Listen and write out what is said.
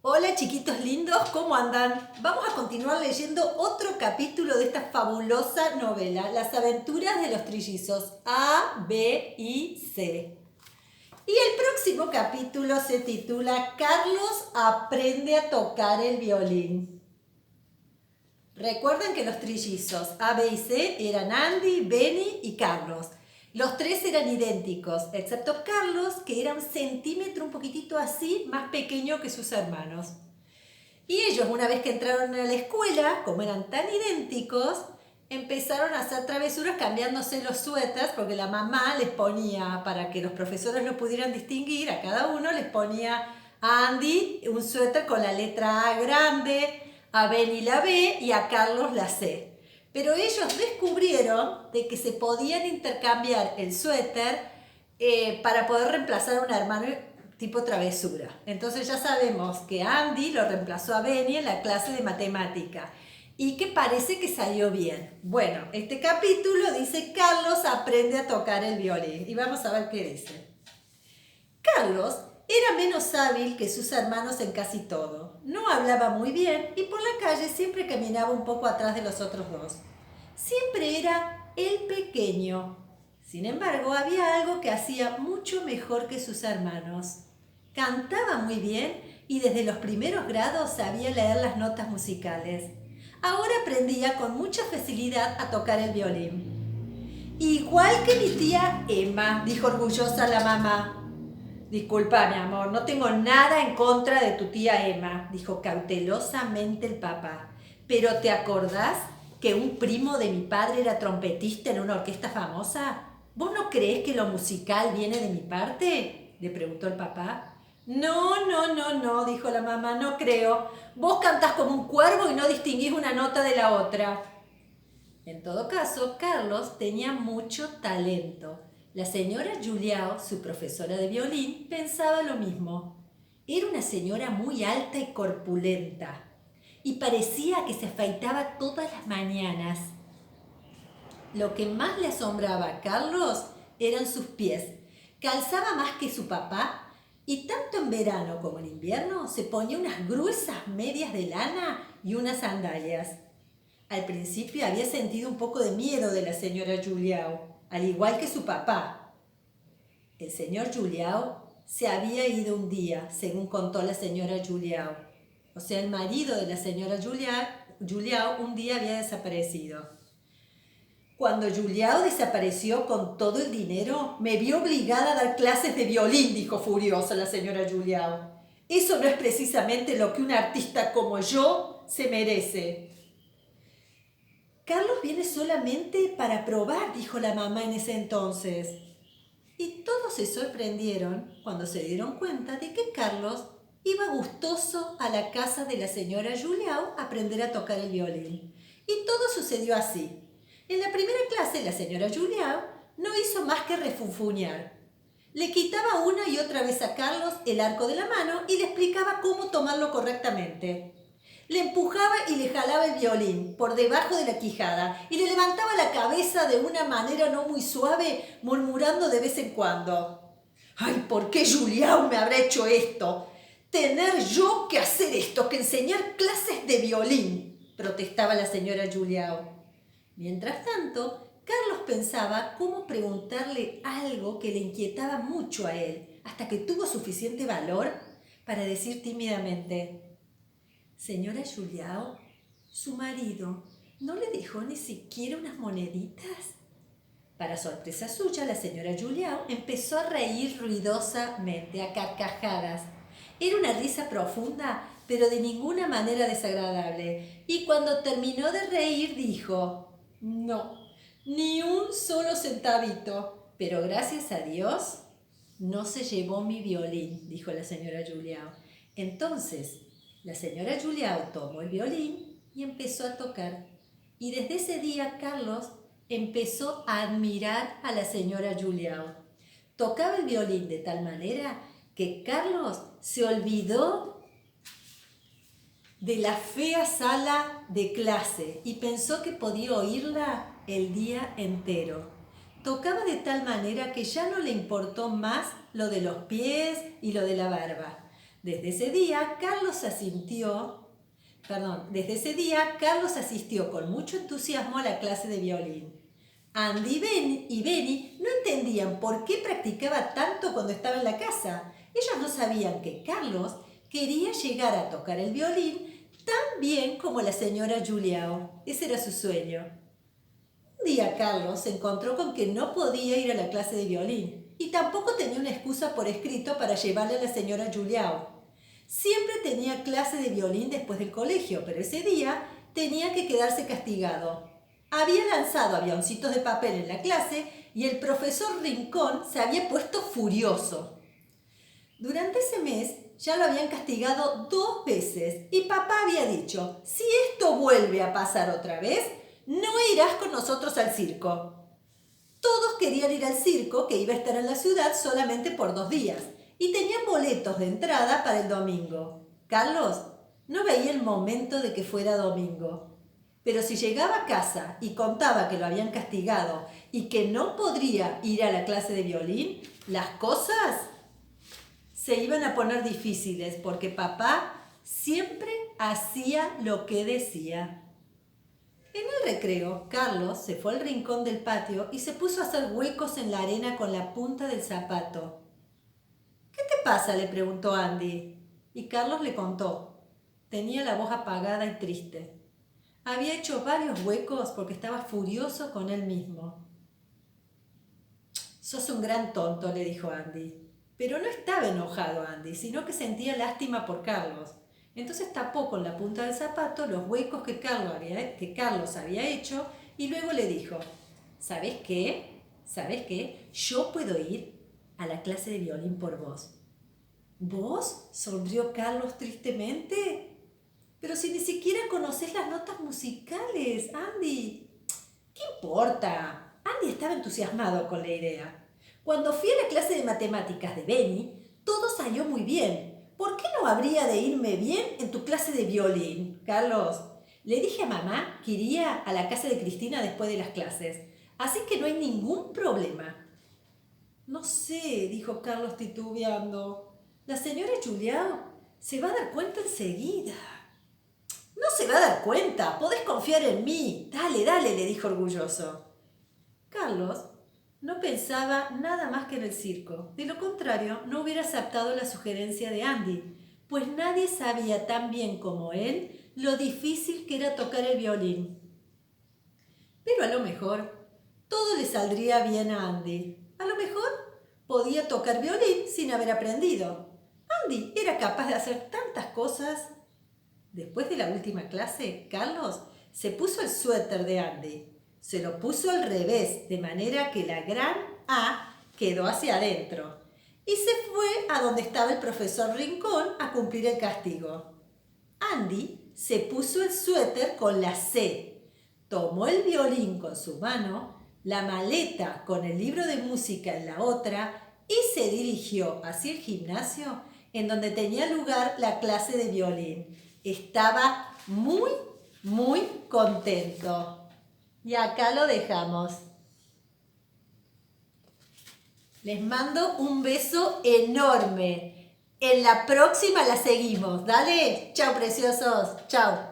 Hola chiquitos lindos, ¿cómo andan? Vamos a continuar leyendo otro capítulo de esta fabulosa novela, Las aventuras de los trillizos A, B y C. Y el próximo capítulo se titula Carlos aprende a tocar el violín. Recuerden que los trillizos A, B y C eran Andy, Benny y Carlos. Los tres eran idénticos, excepto Carlos, que era un centímetro un poquitito así más pequeño que sus hermanos. Y ellos, una vez que entraron a la escuela, como eran tan idénticos, empezaron a hacer travesuras cambiándose los suéteres, porque la mamá les ponía, para que los profesores lo pudieran distinguir, a cada uno les ponía a Andy un suéter con la letra A grande, a Benny la B y a Carlos la C. Pero ellos descubrieron de que se podían intercambiar el suéter para poder reemplazar a un hermano tipo travesura. Entonces ya sabemos que Andy lo reemplazó a Benny en la clase de matemática y que parece que salió bien. Bueno, este capítulo dice Carlos aprende a tocar el violín y vamos a ver qué dice. Carlos era menos hábil que sus hermanos en casi todo. No hablaba muy bien y por la calle siempre caminaba un poco atrás de los otros dos. Siempre era el pequeño. Sin embargo, había algo que hacía mucho mejor que sus hermanos. Cantaba muy bien y desde los primeros grados sabía leer las notas musicales. Ahora aprendía con mucha facilidad a tocar el violín. Igual que mi tía Emma, dijo orgullosa la mamá. Disculpa, mi amor, no tengo nada en contra de tu tía Emma, dijo cautelosamente el papá. ¿Pero te acordás que un primo de mi padre era trompetista en una orquesta famosa? ¿Vos no creés que lo musical viene de mi parte? Le preguntó el papá. No, dijo la mamá, no creo. Vos cantás como un cuervo y no distinguís una nota de la otra. En todo caso, Carlos tenía mucho talento. La señora Juliao, su profesora de violín, pensaba lo mismo. Era una señora muy alta y corpulenta, y parecía que se afeitaba todas las mañanas. Lo que más le asombraba a Carlos eran sus pies. Calzaba más que su papá y tanto en verano como en invierno se ponía unas gruesas medias de lana y unas sandalias. Al principio había sentido un poco de miedo de la señora Juliao, al igual que su papá. El señor Juliao se había ido un día, según contó la señora Juliao. O sea, el marido de la señora Juliao un día había desaparecido. Cuando Juliao desapareció con todo el dinero, me vi obligada a dar clases de violín, dijo furiosa la señora Juliao. Eso no es precisamente lo que un artista como yo se merece. Carlos viene solamente para probar, dijo la mamá en ese entonces. Y todos se sorprendieron cuando se dieron cuenta de que Carlos iba gustoso a la casa de la señora Juliao a aprender a tocar el violín. Y todo sucedió así. En la primera clase, la señora Juliao no hizo más que refunfuñar. Le quitaba una y otra vez a Carlos el arco de la mano y le explicaba cómo tomarlo correctamente. Le empujaba y le jalaba el violín por debajo de la quijada y le levantaba la cabeza de una manera no muy suave, murmurando de vez en cuando. ¡Ay, por qué Juliao me habrá hecho esto! ¡Tener yo que hacer esto, que enseñar clases de violín! Protestaba la señora Juliao. Mientras tanto, Carlos pensaba cómo preguntarle algo que le inquietaba mucho a él, hasta que tuvo suficiente valor para decir tímidamente: Señora Juliao, su marido no le dejó ni siquiera unas moneditas. Para sorpresa suya, la señora Juliao empezó a reír ruidosamente, a carcajadas. Era una risa profunda, pero de ninguna manera desagradable. Y cuando terminó de reír, dijo: No, ni un solo centavito. Pero gracias a Dios, no se llevó mi violín, dijo la señora Juliao. Entonces, la señora Juliao tomó el violín y empezó a tocar. Y desde ese día Carlos empezó a admirar a la señora Juliao. Tocaba el violín de tal manera que Carlos se olvidó de la fea sala de clase y pensó que podía oírla el día entero. Tocaba de tal manera que ya no le importó más lo de los pies y lo de la barba. Desde ese día, Carlos asistió con mucho entusiasmo a la clase de violín. Andy y Benny no entendían por qué practicaba tanto cuando estaba en la casa. Ellos no sabían que Carlos quería llegar a tocar el violín tan bien como la señora Juliao. Ese era su sueño. Un día Carlos se encontró con que no podía ir a la clase de violín y tampoco tenía una excusa por escrito para llevarle a la señora Juliao. Siempre tenía clase de violín después del colegio, pero ese día tenía que quedarse castigado. Había lanzado avioncitos de papel en la clase y el profesor Rincón se había puesto furioso. Durante ese mes ya lo habían castigado 2 veces y papá había dicho: si esto vuelve a pasar otra vez, no irás con nosotros al circo. Todos querían ir al circo, que iba a estar en la ciudad solamente por 2 días, y tenían boletos de entrada para el domingo. Carlos no veía el momento de que fuera domingo. Pero si llegaba a casa y contaba que lo habían castigado y que no podría ir a la clase de violín, las cosas se iban a poner difíciles porque papá siempre hacía lo que decía. En el recreo, Carlos se fue al rincón del patio y se puso a hacer huecos en la arena con la punta del zapato. ¿Qué te pasa?, le preguntó Andy. Y Carlos le contó. Tenía la voz apagada y triste. Había hecho varios huecos porque estaba furioso con él mismo. «Sos un gran tonto», le dijo Andy. Pero no estaba enojado Andy, sino que sentía lástima por Carlos. Entonces tapó con la punta del zapato los huecos que Carlos había hecho y luego le dijo: ¿Sabes qué? Yo puedo ir a la clase de violín por vos. ¿Vos?, sonrió Carlos tristemente. Pero si ni siquiera conocés las notas musicales, Andy. ¿Qué importa? Andy estaba entusiasmado con la idea. Cuando fui a la clase de matemáticas de Benny, todo salió muy bien. ¿Por qué no habría de irme bien en tu clase de violín, Carlos? Le dije a mamá que iría a la casa de Cristina después de las clases, así que no hay ningún problema. No sé, dijo Carlos titubeando. La señora Juliao se va a dar cuenta enseguida. No se va a dar cuenta, podés confiar en mí. Dale, le dijo orgulloso. Carlos no pensaba nada más que en el circo. De lo contrario, no hubiera aceptado la sugerencia de Andy, pues nadie sabía tan bien como él lo difícil que era tocar el violín. Pero a lo mejor todo le saldría bien a Andy. A lo mejor podía tocar violín sin haber aprendido. Andy era capaz de hacer tantas cosas. Después de la última clase, Carlos se puso el suéter de Andy. Se lo puso al revés, de manera que la gran A quedó hacia adentro. Y se fue a donde estaba el profesor Rincón a cumplir el castigo. Andy se puso el suéter con la C. Tomó el violín con su mano, la maleta con el libro de música en la otra y se dirigió hacia el gimnasio en donde tenía lugar la clase de violín. Estaba muy, muy contento. Y acá lo dejamos. Les mando un beso enorme. En la próxima la seguimos. Dale. Chao, preciosos. Chao.